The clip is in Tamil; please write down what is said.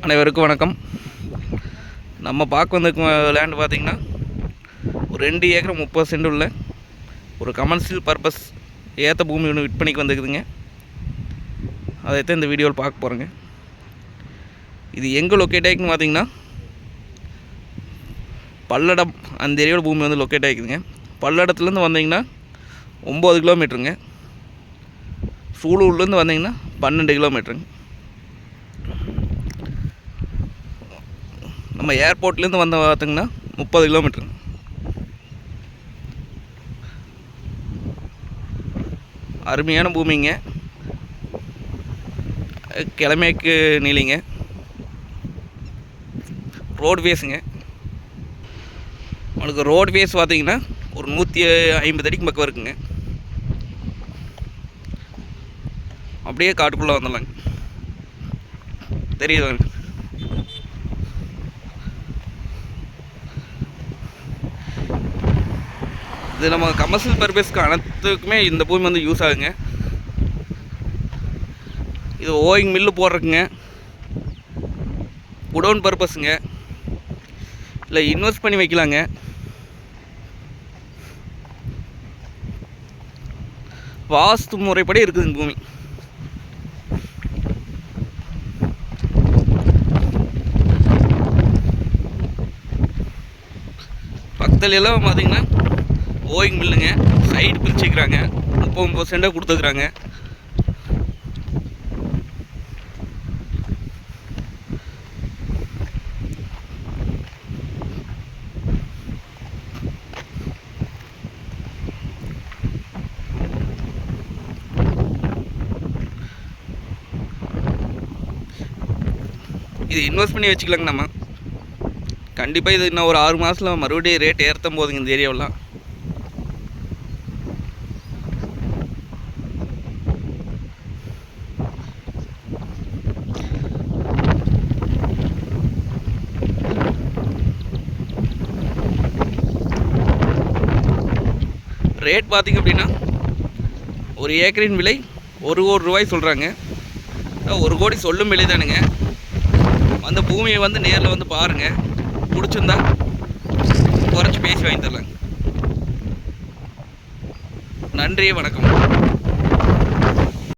அனைவருக்கும் வணக்கம். நம்ம பார்க்க வந்திருக்க லேண்டு பார்த்திங்கன்னா ஒரு 2 ஏக்கர் 30 சென்ட் உள்ள ஒரு கமர்ஷியல் பர்பஸ் ஏற்ற பூமி ஒன்று விற்பனைக்கு வந்துக்குதுங்க. அதைத்தான் இந்த வீடியோவில் பார்க்க போகிறேங்க. இது எங்கே லொக்கேட் ஆகிக்குன்னு பார்த்திங்கன்னா பல்லடம் அந்த ஏரியாவில் பூமி வந்து லொக்கேட் ஆகிக்குதுங்க. பல்லடத்துலேருந்து வந்தீங்கன்னா 9 கிலோமீட்டருங்க. சூலூர்லேருந்து வந்தீங்கன்னா 12 கிலோமீட்டருங்க. நம்ம ஏர்போர்ட்லேருந்து வந்த பார்த்திங்கன்னா 30 கிலோமீட்டருங்க. அருமையான பூமிங்க. கிழமேற்கு நீலிங்க. ரோட்வேஸுங்க. உங்களுக்கு ரோட்வேஸ் பார்த்திங்கன்னா ஒரு 150 அடிக்கு பக்கம் இருக்குங்க. அப்படியே காட்டுக்குள்ளே வந்துடலாங்க. தெரியுதுங்க. இது நம்ம கமர்ஷியல் பர்பஸ்க்கு அனைத்துக்குமே இந்த பூமி வந்து யூஸ் ஆகுங்க. இது ஓயிங் மில்லு போடுறதுக்குங்க, குடோன் பர்பஸுங்க, இல்லை இன்வெஸ்ட் பண்ணி வைக்கலாங்க. வாஸ்து முறைப்படி இருக்குது இந்த பூமி. பக்கத்துல எல்லாம் பார்த்தீங்கன்னா ஓயிங் மில்லுங்க. சைடு பிரிச்சுக்கிறாங்க. 30 சென்டாக கொடுத்துக்கிறாங்க. இது இன்வெஸ்ட் பண்ணி வச்சுக்கலாங்க. நம்ம கண்டிப்பாக இது இன்னும் ஒரு 6 மாதத்தில் மறுபடியும் ரேட் ஏற்றம் போதுங்க இந்த ஏரியாவெலாம். ரேட் பார்த்திங்க அப்படின்னா ஒரு ஏக்கரின் விலை 1 கோடி ரூபாய் சொல்கிறாங்க. 1 கோடி சொல்லும் விலை தானுங்க. அந்த பூமியை வந்து நேரில் வந்து பாருங்கள். பிடிச்சிருந்தா குறைச்சி பேசி வாங்கி தரலாங்க. நன்றி, வணக்கம்.